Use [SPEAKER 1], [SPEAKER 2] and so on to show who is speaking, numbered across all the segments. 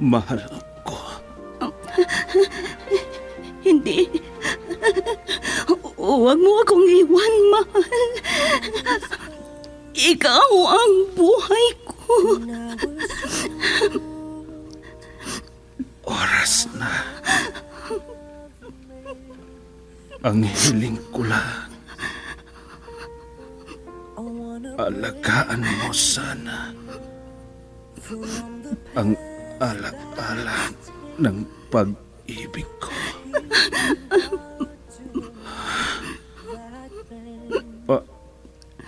[SPEAKER 1] mahal ko.
[SPEAKER 2] Hindi. Huwag mo akong iwan, mahal. Ikaw ang buhay ko.
[SPEAKER 1] Oras na. Ang hiling ko lang, alagaan mo sana ang alaala ng pag-ibig ko.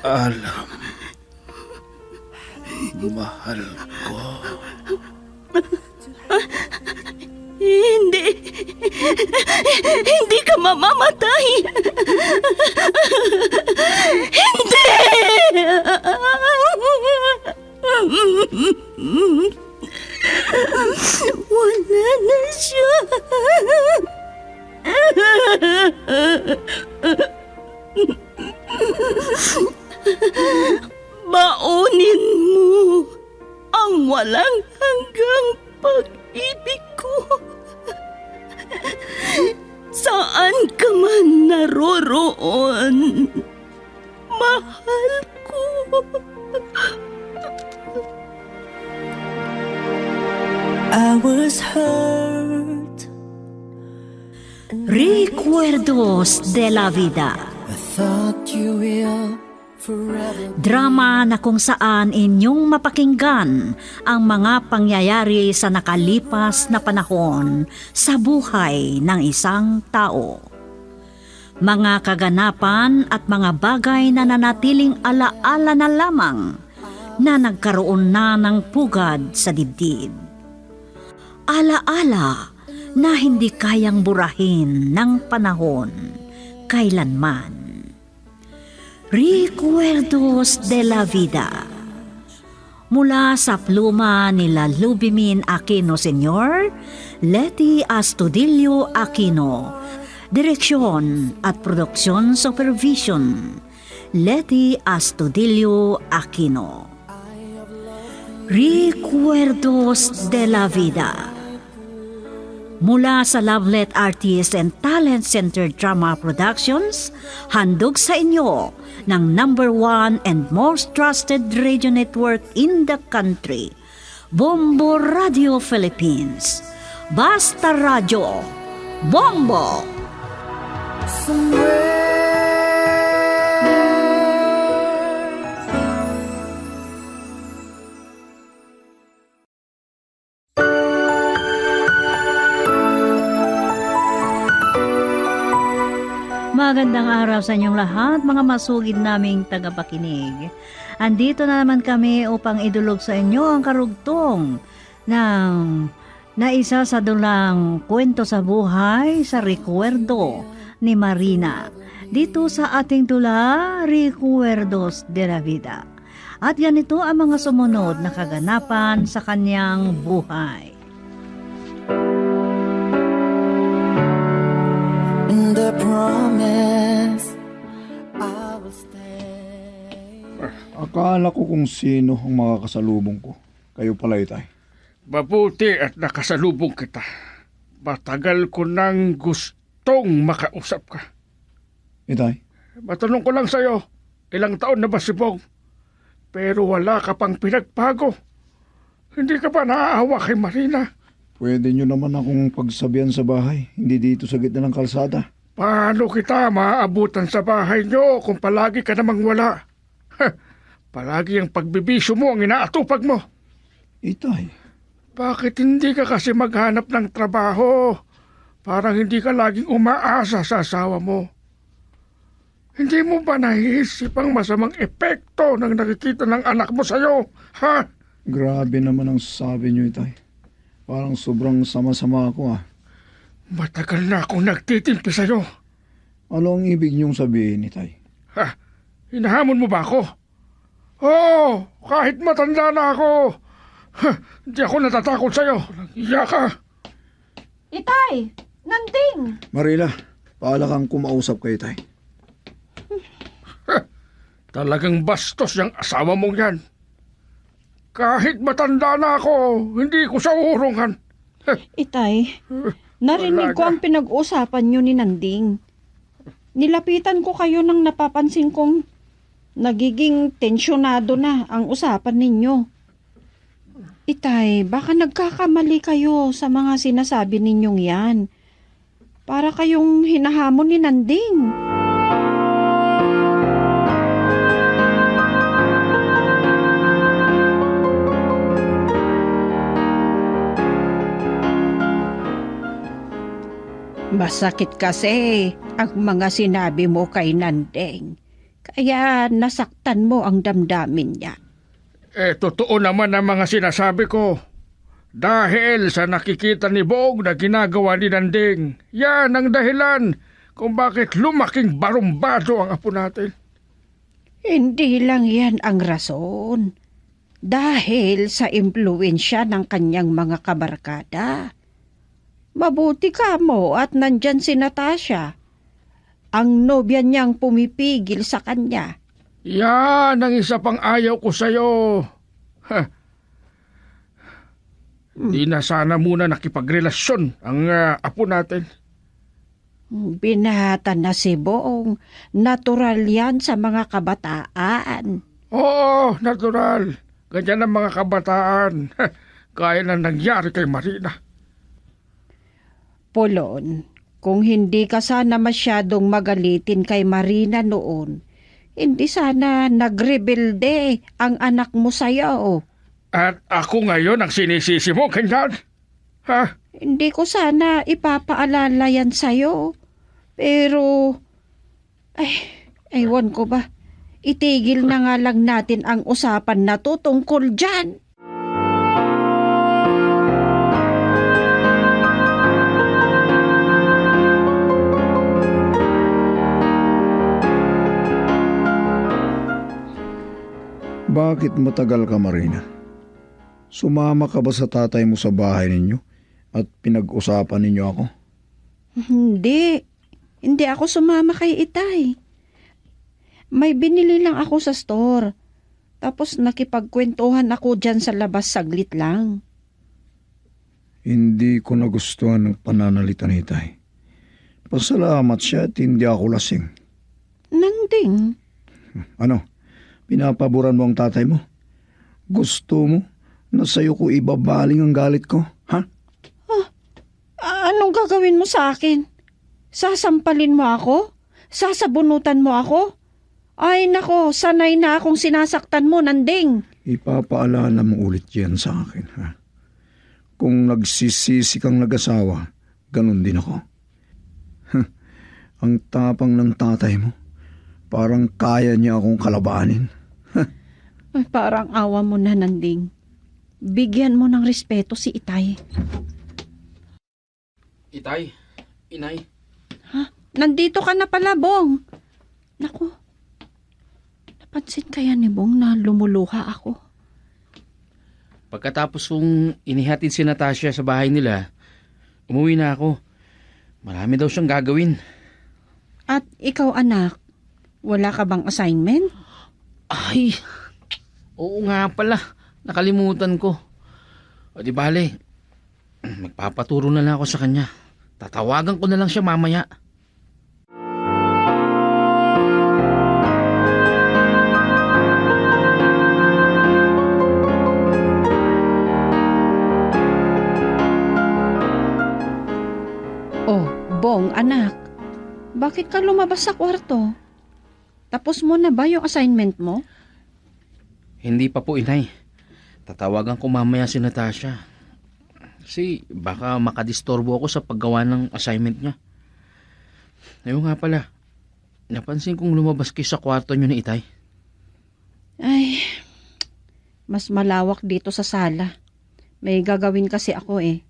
[SPEAKER 1] Paalam, mahal ko.
[SPEAKER 2] Hindi. Hindi ka mamamatay. Hindi! Wala na siya. Baunin mo ang walang hanggang pag-ibig ko. Saan ka man naroroon, mahal ko.
[SPEAKER 3] I was hurt.
[SPEAKER 4] Recuerdos de la Vida.
[SPEAKER 3] I thought you will forever.
[SPEAKER 4] Drama na kung saan inyong mapakinggan ang mga pangyayari sa nakalipas na panahon sa buhay ng isang tao. Mga kaganapan at mga bagay na nanatiling alaala na lamang na nagkaroon na ng pugad sa dibdib. Alaala na hindi kayang burahin ng panahon kailanman. Recuerdos de la Vida. Mula sa pluma nila Lubimin Aquino Sr., Letty Astudillo Aquino. Direksyon at produksyon supervision, Letty Astudillo Aquino. Recuerdos de la Vida. Mula sa Lovelet Artists and Talent Center Drama Productions, handog sa inyo ng #1 and most trusted radio network in the country, Bombo Radio Philippines. Basta Radio, Bombo! Magandang araw sa inyong lahat, mga masugid naming tagapakinig. Andito na naman kami upang idulog sa inyo ang karugtong ng naisa sa dulang kwento sa buhay sa recuerdo ni Marina. Dito sa ating tula, Recuerdos de la Vida. At ganito ang mga sumunod na kaganapan sa kanyang buhay.
[SPEAKER 3] The promise I will stay.
[SPEAKER 5] Akala ko kung sino ang makakasalubong ko. Kayo pala, Itay.
[SPEAKER 1] Mabuti at nakasalubong kita. Matagal ko nang gustong makausap ka.
[SPEAKER 5] Itay,
[SPEAKER 1] Matanong ko lang sa'yo, ilang taon na ba si Bong? Pero wala ka pang pinagbago. Hindi ka ba naaawa kay Marina?
[SPEAKER 5] pwede nyo naman akong pagsabihan sa bahay, hindi dito sa gitna ng kalsada.
[SPEAKER 1] Paano kita maaabutan sa bahay nyo kung palagi ka namang wala? Palagi ang pagbibisyo mo ang inaatupag mo.
[SPEAKER 5] Itay,
[SPEAKER 1] Bakit hindi ka kasi maghanap ng trabaho? Parang hindi ka laging umaasa sa asawa mo. Hindi mo ba nahiisip ang masamang epekto ng nakikita ng anak mo sa'yo? Ha?
[SPEAKER 5] grabe naman ang sabi nyo, Itay. Parang sobrang sama-sama ako
[SPEAKER 1] Matagal na akong nagtitimpi sa'yo.
[SPEAKER 5] Ano ang ibig nyong sabihin, Itay?
[SPEAKER 1] Ha? Hinahamon mo ba ako? Oo, kahit matanda na ako. Hindi ako natatakot sa'yo. Iya ka.
[SPEAKER 6] Itay! Nanding!
[SPEAKER 5] Marila, paala kang kumausap kay Itay.
[SPEAKER 1] Talagang bastos yung asawa mong yan. Kahit matanda na ako, hindi ko siya uurungan.
[SPEAKER 6] Itay, narinig ko ang pinag-usapan nyo ni Nanding. Nilapitan ko kayo nang napapansin kong nagiging tensyonado na ang usapan ninyo. Itay, baka nagkakamali kayo sa mga sinasabi ninyong yan. Para kayong hinahamon ni Nanding. Masakit kasi ang mga sinabi mo kay Nandeng. Kaya nasaktan mo ang damdamin niya.
[SPEAKER 1] Totoo naman ang mga sinasabi ko. Dahil sa nakikita ni Bong na ginagawa ni Nanding, yan ang dahilan kung bakit lumaking barumbado ang apo natin.
[SPEAKER 6] Hindi lang yan ang rason. Dahil sa impluensya ng kanyang mga kabarkada. Mabuti ka mo at nandyan si Natasha. Ang nobya niyang pumipigil sa kanya.
[SPEAKER 1] Yan ang isa pang ayaw ko sa'yo. Di na sana muna nakipagrelasyon ang apo natin.
[SPEAKER 6] Binata na si Bong. Natural yan sa mga kabataan.
[SPEAKER 1] Oo, natural. Ganyan ang mga kabataan. Kaya na nangyari kay Marina.
[SPEAKER 6] Polon, kung hindi ka sana masyadong magalitin kay Marina noon, hindi sana nagrebelde ang anak mo sa'yo.
[SPEAKER 1] At ako ngayon ang sinisisi mo, ganyan? Ha?
[SPEAKER 6] Hindi ko sana ipapaalala yan sa'yo. Pero, ewan ko ba, itigil na nga lang natin ang usapan na to tungkol dyan.
[SPEAKER 5] Bakit matagal ka, Marina? Sumama ka ba sa tatay mo sa bahay ninyo at pinag-usapan ninyo ako?
[SPEAKER 6] Hindi. Hindi ako sumama kay Itay. May binili lang ako sa store. Tapos nakipagkwentuhan ako dyan sa labas saglit lang.
[SPEAKER 5] Hindi ko nagustuhan ng pananalita ni Itay. Pasalamat siya at hindi ako lasing.
[SPEAKER 6] Nanding.
[SPEAKER 5] Ano? Pinapaboran mo ang tatay mo? Gusto mo na sa'yo ko ibabaling ang galit ko? Ha?
[SPEAKER 6] Anong gagawin mo sa akin? Sasampalin mo ako? Sasabunutan mo ako? Ay nako, sanay na akong sinasaktan mo, Nanding.
[SPEAKER 5] Ipapaalala mo ulit yan sa akin, ha? Kung nagsisisi kang nag-asawa, ganun din ako. Ang tapang ng tatay mo. Parang kaya niya akong kalabanin.
[SPEAKER 6] Ay, parang awa mo na, Nanding. Bigyan mo ng respeto si Itay.
[SPEAKER 7] Itay, inay,
[SPEAKER 6] Ha? Nandito ka na pala, Bong. Naku, napansin kaya ni Bong na lumuluha ako?
[SPEAKER 7] pagkatapos kong inihatid si Natasha sa bahay nila, umuwi na ako. Marami daw siyang gagawin.
[SPEAKER 6] At ikaw, anak, wala ka bang assignment?
[SPEAKER 7] Ay, oo nga pala, nakalimutan ko. O di bale, magpapaturo na lang ako sa kanya. Tatawagan ko na lang siya mamaya.
[SPEAKER 6] Oh, Bong, anak, bakit ka lumabas sa kwarto? Tapos mo na ba yung assignment mo?
[SPEAKER 7] Hindi pa po, inay. Tatawagan ko mamaya si Natasha. Kasi baka makadistorbo ako sa paggawa ng assignment niya. Ayun nga pala, napansin kong lumabas kayo sa kwarto niyo ni Itay.
[SPEAKER 6] Ay, mas malawak dito sa sala. May gagawin kasi ako eh.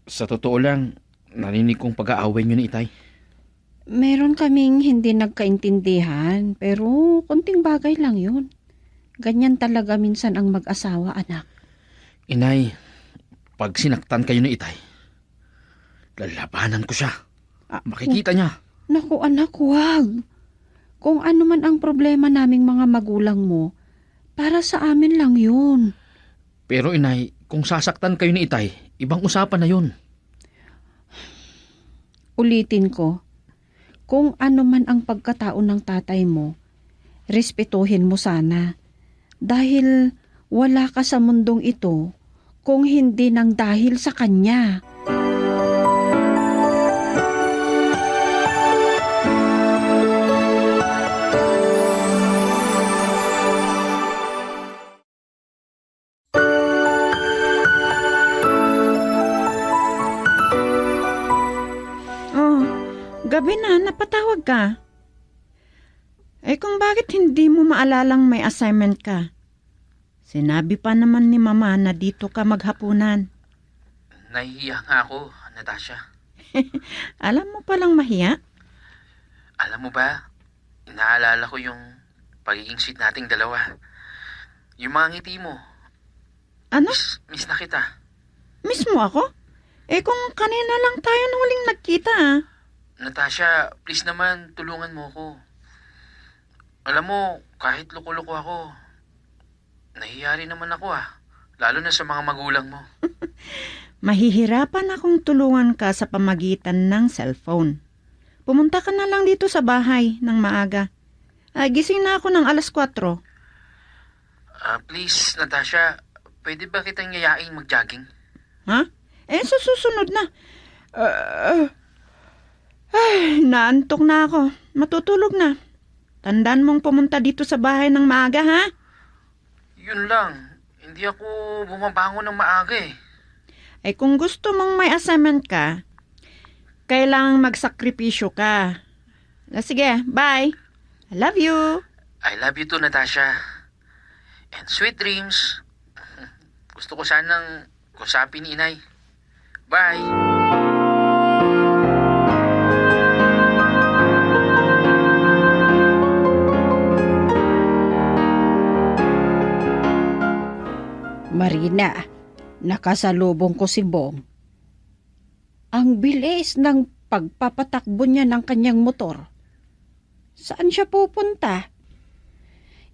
[SPEAKER 7] Sa totoo lang, narinig kong pag-aaway niyo ni Itay.
[SPEAKER 6] Meron kaming hindi nagkaintindihan, pero konting bagay lang yun. Ganyan talaga minsan ang mag-asawa, anak.
[SPEAKER 7] Inay, pag sinaktan kayo ni Itay, lalabanan ko siya. Makikita niya.
[SPEAKER 6] Naku, anak, huwag. Kung ano man ang problema naming mga magulang mo, para sa amin lang yun.
[SPEAKER 7] Pero inay, kung sasaktan kayo ni Itay, ibang usapan na yun.
[SPEAKER 6] Ulitin ko, kung ano man ang pagkatao ng tatay mo, respetuhin mo sana. Dahil wala ka sa mundong ito kung hindi nang dahil sa kanya. Oh, gabi na, napatawag ka. Kung bakit hindi mo maalalang may assignment ka? Sinabi pa naman ni Mama na dito ka maghapunan.
[SPEAKER 7] Nahihiya nga ako, Natasha.
[SPEAKER 6] Alam mo palang mahiya?
[SPEAKER 7] Alam mo ba, inaalala ko yung pagiging sweet nating dalawa. Yung mga ngiti mo.
[SPEAKER 6] Ano?
[SPEAKER 7] Miss na kita.
[SPEAKER 6] Miss mo ako? Kung kanina lang tayo na huling nagkita
[SPEAKER 7] Natasha, please naman, tulungan mo ko. Alam mo, kahit loko-loko ako, nahihiya rin naman ako lalo na sa mga magulang mo.
[SPEAKER 6] Mahihirapan akong tulungan ka sa pamagitan ng cellphone. Pumunta ka na lang dito sa bahay ng maaga. Gising na ako ng 4:00.
[SPEAKER 7] Please, Natasha, pwede ba kitang yayain mag-jogging?
[SPEAKER 6] Ha? Sa susunod na. Naantok na ako. Matutulog na. Tandaan mong pumunta dito sa bahay ng maaga, ha?
[SPEAKER 7] Yun lang, hindi ako bumabangon ng maaga
[SPEAKER 6] Kung gusto mong may assignment ka, kailangang magsakripisyo ka. Sige, bye. I love you.
[SPEAKER 7] I love you too, Natasha. And sweet dreams. Gusto ko sanang kusapin ni Inay. Bye!
[SPEAKER 6] Marina, nakasalubong ko si Bong. Ang bilis ng pagpapatakbo niya ng kanyang motor. Saan siya pupunta?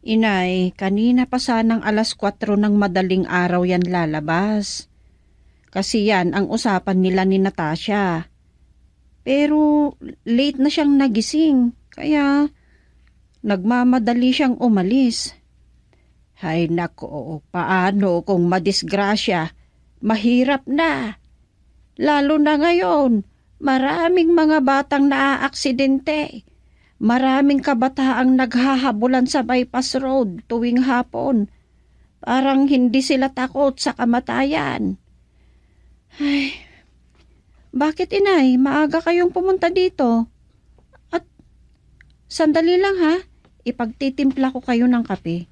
[SPEAKER 6] Inay, kanina pa sanang 4:00 ng madaling araw yan lalabas. Kasi yan ang usapan nila ni Natasha. Pero late na siyang nagising, kaya nagmamadali siyang umalis. Hay nako, paano kung madisgrasya? Mahirap na. Lalo na ngayon, maraming mga batang naaaksidente. Maraming kabataang naghahabulan sa bypass road tuwing hapon. Parang hindi sila takot sa kamatayan. Ay, bakit inay? Maaga kayong pumunta dito. At sandali lang ha, ipagtitimpla ko kayo ng kape.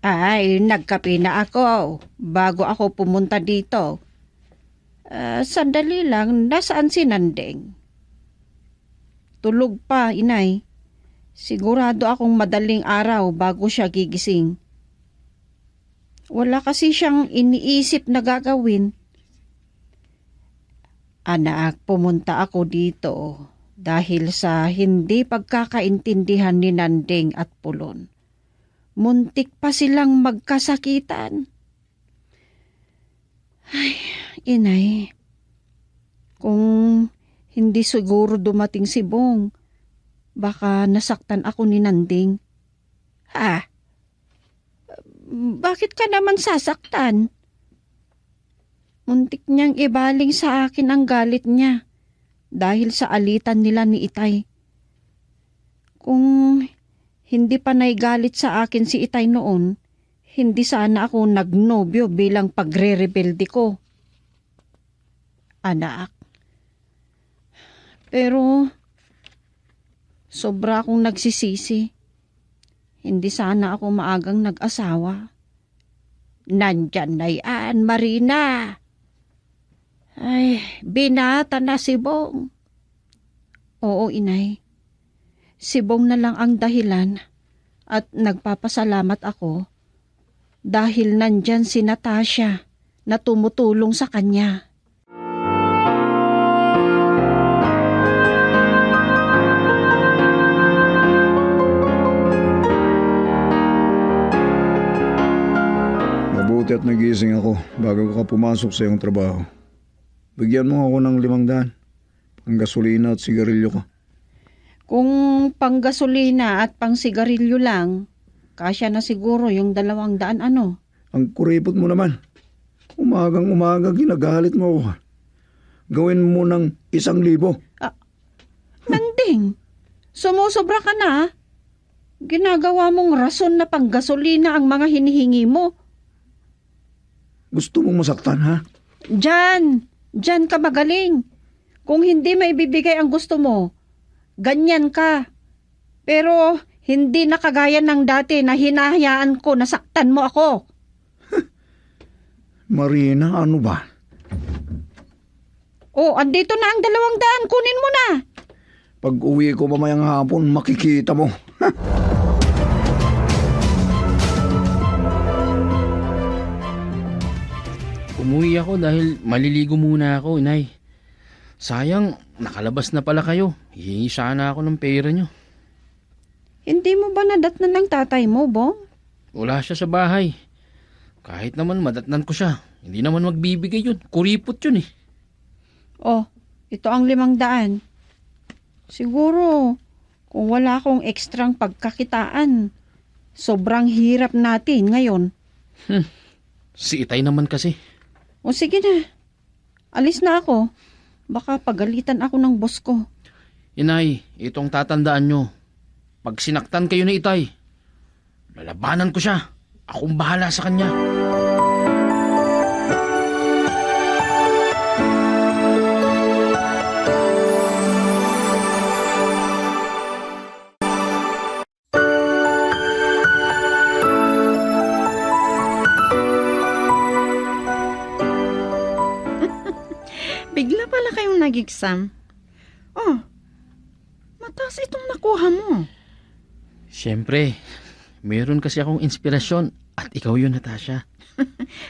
[SPEAKER 6] Ay, nagkape na ako bago ako pumunta dito. Sandali lang, nasaan si Nandeng? Tulog pa, inay. Sigurado akong madaling araw bago siya gigising. Wala kasi siyang iniisip na gagawin. Anak, pumunta ako dito dahil sa hindi pagkakaintindihan ni Nandeng at Pulon. Muntik pa silang magkasakitan. Ay, inay. Kung hindi siguro dumating si Bong, baka nasaktan ako ni Nanding. Ha? Bakit ka naman sasaktan? Muntik niyang ibaling sa akin ang galit niya dahil sa alitan nila ni Itay. Kung hindi pa naigalit sa akin si Itay noon, hindi sana ako nagnobyo bilang pagre-rebelde ko. Anak. Pero sobra akong nagsisisi. Hindi sana ako maagang nag-asawa. Nandyan na yan, Marina. Ay, binata na si Bong. Oo, inay. Si Bong na lang ang dahilan at nagpapasalamat ako dahil nandyan si Natasha na tumutulong sa kanya.
[SPEAKER 5] Mabuti at nagising ako bago ka pumasok sa iyong trabaho. Bigyan mo ako ng 500. Panggasolina at sigarilyo ko.
[SPEAKER 6] Kung panggasolina at pangsigarilyo lang, kasya na siguro yung 200 ano.
[SPEAKER 5] Ang kuripot mo naman. Umagang umaga ginagalit mo ako. Gawin mo ng 1,000.
[SPEAKER 6] Nanding, sumusobra ka na. Ginagawa mong rason na panggasolina ang mga hinihingi mo.
[SPEAKER 5] Gusto mong masaktan, ha?
[SPEAKER 6] Diyan ka magaling. Kung hindi maibibigay ang gusto mo, ganyan ka. Pero hindi na kagaya ng dati na hinahayaan ko na saktan mo ako.
[SPEAKER 5] Marina, ano ba?
[SPEAKER 6] Oh, andito na ang 200. Kunin mo na.
[SPEAKER 5] Pag uwi ko mamayang hapon, makikita mo.
[SPEAKER 7] Umuwi ako dahil maliligo muna ako, inay. Sayang, nakalabas na pala kayo. Hihingi sana ako ng pera nyo.
[SPEAKER 6] Hindi mo ba nadatnan ng tatay mo, Bong?
[SPEAKER 7] Wala siya sa bahay. Kahit naman madatnan ko siya, hindi naman magbibigay yun. Kuripot yun eh.
[SPEAKER 6] Oh, ito ang 500. Siguro, kung wala akong ekstrang pagkakitaan, sobrang hirap natin ngayon.
[SPEAKER 7] Si Itay naman kasi.
[SPEAKER 6] O sige na, alis na ako. Baka pagalitan ako ng boss ko.
[SPEAKER 7] Inay, itong tatandaan nyo. Pag sinaktan kayo ni Itay, lalabanan ko siya. Akong bahala sa kanya.
[SPEAKER 8] Bigla pala kayong nag-exam. Oh, mataas itong nakuha mo.
[SPEAKER 7] Siyempre, meron kasi akong inspirasyon at ikaw yun, Natasha.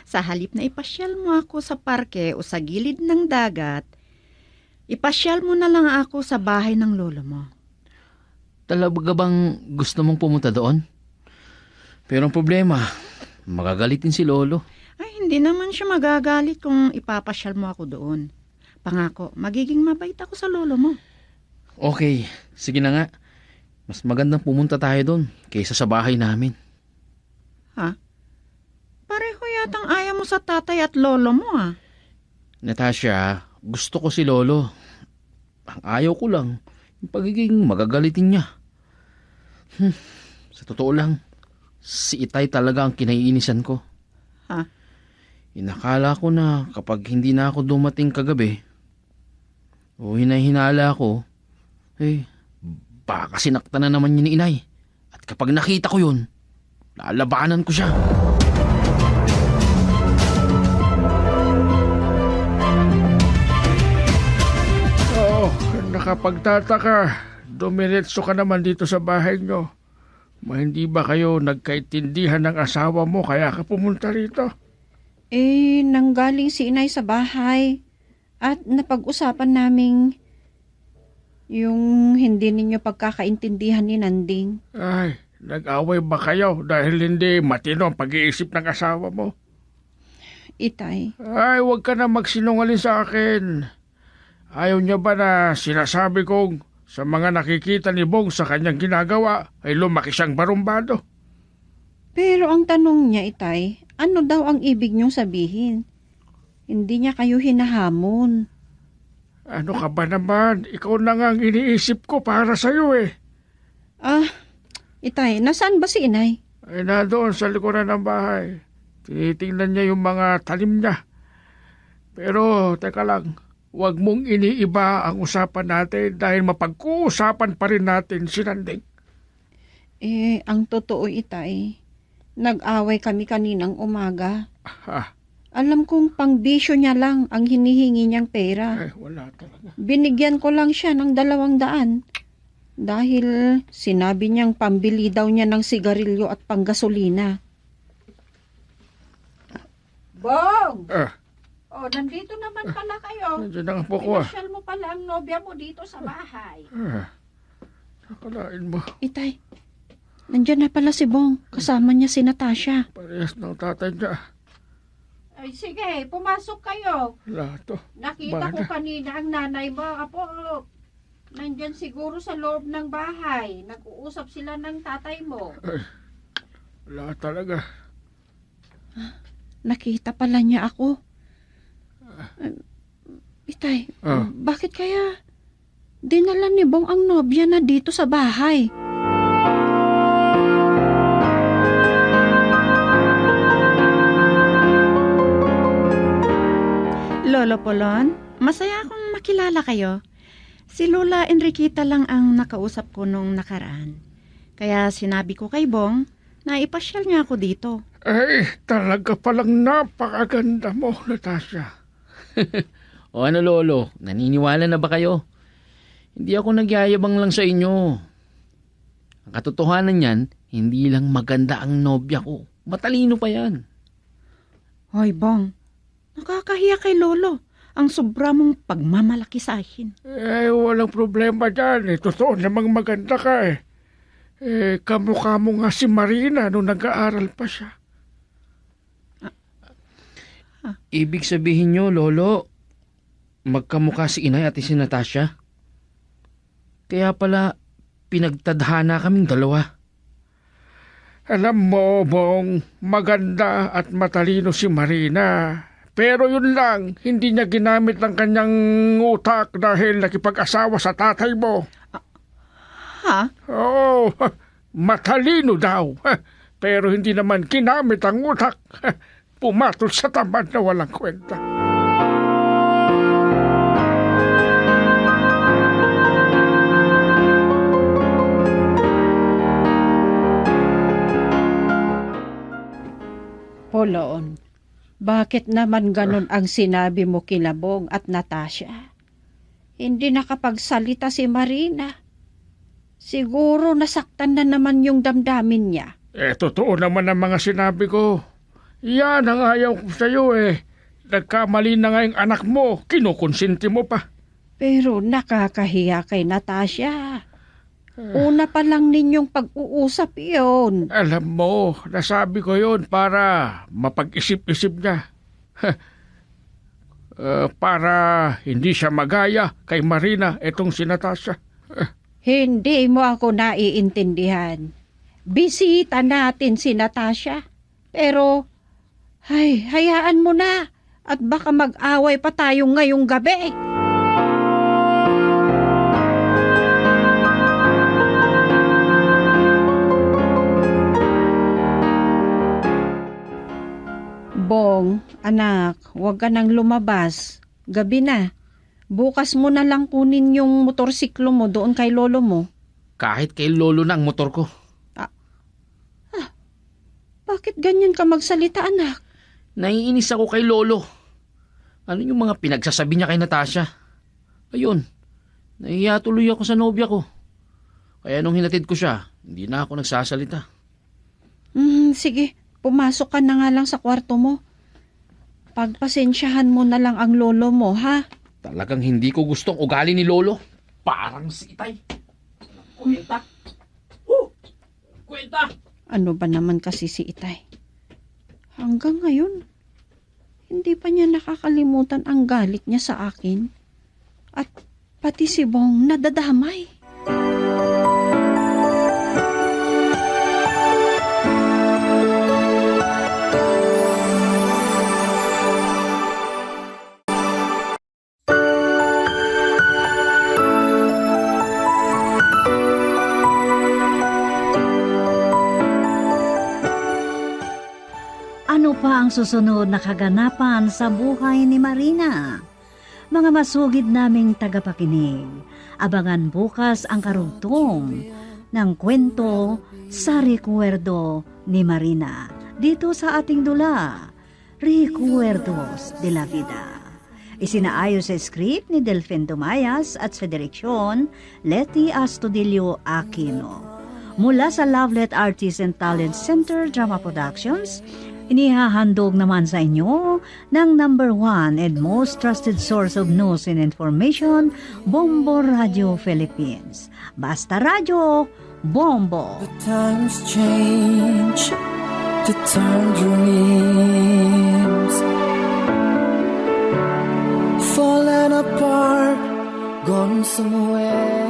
[SPEAKER 8] Sa halip na ipasyal mo ako sa parke o sa gilid ng dagat, ipasyal mo na lang ako sa bahay ng lolo mo.
[SPEAKER 7] Talaga bang gusto mong pumunta doon? Pero ang problema, magagalitin si Lolo.
[SPEAKER 8] Ay, hindi naman siya magagalit kung ipapasyal mo ako doon. Pangako, magiging mabait ako sa lolo mo.
[SPEAKER 7] Okay, sige na nga. Mas magandang pumunta tayo doon kaysa sa bahay namin.
[SPEAKER 8] Ha? Pareho yatang ayaw mo sa tatay at lolo mo ah.
[SPEAKER 7] Natasha, gusto ko si Lolo. Ang ayaw ko lang, yung pagiging magagalitin niya. Sa totoo lang, si Itay talaga ang kinaiinisan ko.
[SPEAKER 8] Ha?
[SPEAKER 7] Inakala ko na kapag hindi na ako dumating kagabi, o hinahinala ko, baka sinaktan na naman yun ni Inay. At kapag nakita ko yun, lalabanan ko siya.
[SPEAKER 1] Oo, nakapagtataka. Dumiretso ka naman dito sa bahay nyo. Hindi ba kayo nagkaintindihan ng asawa mo kaya ka pumunta rito?
[SPEAKER 6] Nanggaling si inay sa bahay at napag-usapan naming yung hindi ninyo pagkakaintindihan ni Nanding.
[SPEAKER 1] Ay, nag-away ba kayo dahil hindi matino ang pag-iisip ng asawa mo?
[SPEAKER 6] Itay,
[SPEAKER 1] Ay, huwag ka na magsinungaling sa akin. Ayaw niya ba na sinasabi kong sa mga nakikita ni Bong sa kanyang ginagawa ay lumaki siyang barumbado?
[SPEAKER 6] pero ang tanong niya, Itay, ano daw ang ibig niyong sabihin? Hindi niya kayo hinahamon.
[SPEAKER 1] Ano ka ba naman? Ikaw na nga ang iniisip ko para sa'yo eh.
[SPEAKER 6] Itay, nasaan ba si inay?
[SPEAKER 1] Ay doon sa likuran ng bahay. Tinitingnan niya yung mga talim niya. Pero, teka lang, huwag mong iniiba ang usapan natin dahil mapag-uusapan pa rin natin si Nanding.
[SPEAKER 6] Ang totoo, Itay, nag-away kami kaninang umaga. Alam kong pangbisyo niya lang ang hinihingi niyang pera.
[SPEAKER 1] Ay, wala talaga.
[SPEAKER 6] Binigyan ko lang siya ng 200 dahil sinabi niyang pambili daw niya ng sigarilyo at panggasolina. Bong! Oh, nandito naman pala kayo.
[SPEAKER 1] Nandiyan na nga po ko
[SPEAKER 6] Pinasyal mo pala ang nobya mo dito sa bahay.
[SPEAKER 1] Nakalain mo.
[SPEAKER 6] Itay, nandyan na pala si Bong. Kasama niya si Natasha.
[SPEAKER 1] Parehas ng tatay niya.
[SPEAKER 6] Ay, sige, pumasok kayo.
[SPEAKER 1] Wala to.
[SPEAKER 6] Nakita ko
[SPEAKER 1] Bana.
[SPEAKER 6] kanina ang nanay mo. Apo, nandyan siguro sa loob ng bahay. Nag-uusap sila ng tatay mo.
[SPEAKER 1] Wala talaga.
[SPEAKER 6] Nakita pala niya ako. Itay,
[SPEAKER 1] Ah.
[SPEAKER 6] bakit kaya dinala ni Bong ang nobya na dito sa bahay?
[SPEAKER 8] Lolo Polon, masaya akong makilala kayo. Si Lola Enriqueta lang ang nakausap ko nung nakaraan. Kaya sinabi ko kay Bong na ipasyal niya ako dito.
[SPEAKER 1] Ay, talaga palang napakaganda mo, Natasha.
[SPEAKER 7] O ano lolo, naniniwala na ba kayo? Hindi ako nagyayabang lang sa inyo. Ang katotohanan niyan, hindi lang maganda ang nobya ko. Matalino pa yan.
[SPEAKER 8] Hoy Bong, nakakahiya kay Lolo ang sobra mong pagmamalaki sa akin.
[SPEAKER 1] Walang problema dyan. Totoo namang maganda ka eh. Kamukha mo nga si Marina nung nag-aaral pa siya.
[SPEAKER 7] Ibig sabihin nyo, lolo, magkamukha si inay at si Natasha? Kaya pala, pinagtadhana kaming dalawa.
[SPEAKER 1] Alam mo, Bong, maganda at matalino si Marina. Pero yun lang, hindi niya ginamit ang kanyang utak dahil nakipag-asawa sa tatay mo.
[SPEAKER 8] Ha?
[SPEAKER 1] Oo, matalino daw. Pero hindi naman ginamit ang utak. Pumatol sa tamad na walang kwenta.
[SPEAKER 6] Poloon, bakit naman ganun ang sinabi mo kila Bong at Natasha? Hindi nakapagsalita si Marina. Siguro nasaktan na naman yung damdamin niya.
[SPEAKER 1] Totoo naman ang mga sinabi ko. Yan ang ayaw ko sa'yo eh. Nagkamali na nga yung anak mo, kinukonsinti mo pa.
[SPEAKER 6] Pero nakakahiya kay Natasha. Una pa lang ninyong pag-uusap iyon.
[SPEAKER 1] Alam mo, nasabi ko yon para mapag-isip-isip niya. Para hindi siya magaya kay Marina itong si Natasha.
[SPEAKER 6] Hindi mo ako naiintindihan. Bisita natin si Natasha. Pero, hayaan mo na. At baka mag-away pa tayo ngayong gabi. Bong, anak, huwag ka nang lumabas. Gabi na. Bukas mo na lang kunin yung motorsiklo mo doon kay lolo mo.
[SPEAKER 7] Kahit kay lolo na ang motor ko.
[SPEAKER 6] Bakit ganyan ka magsalita, anak?
[SPEAKER 7] Naiinis ako kay lolo. Ano yung mga pinagsasabi niya kay Natasha? Ayun, nahiya tuloy ako sa nobya ko. Kaya nung hinatid ko siya, hindi na ako nagsasalita.
[SPEAKER 6] Sige, pumasok ka na nga lang sa kwarto mo. Pagpasensyahan mo na lang ang lolo mo, ha?
[SPEAKER 7] Talagang hindi ko gustong ugali ni lolo. Parang si Itay. Kwenta. Kwenta!
[SPEAKER 6] Ano ba naman kasi si Itay? Hanggang ngayon, hindi pa niya nakakalimutan ang galit niya sa akin. At pati si Bong nadadamay.
[SPEAKER 4] Ano pa ang susunod na kaganapan sa buhay ni Marina? Mga masugid naming tagapakinig, abangan bukas ang karugtong ng kwento sa Recuerdo ni Marina dito sa ating dula, Recuerdos de la Vida. Isinaayos sa script ni Delfin Dumayas at sa direksyon Leti Astudillo Aquino. Mula sa Lovelet Artists and Talent Center Drama Productions, inihahandog naman sa inyo ng #1 and most trusted source of news and information, Bombo Radio Philippines. Basta Radio, Bombo!
[SPEAKER 3] The times change to turn dreams from somewhere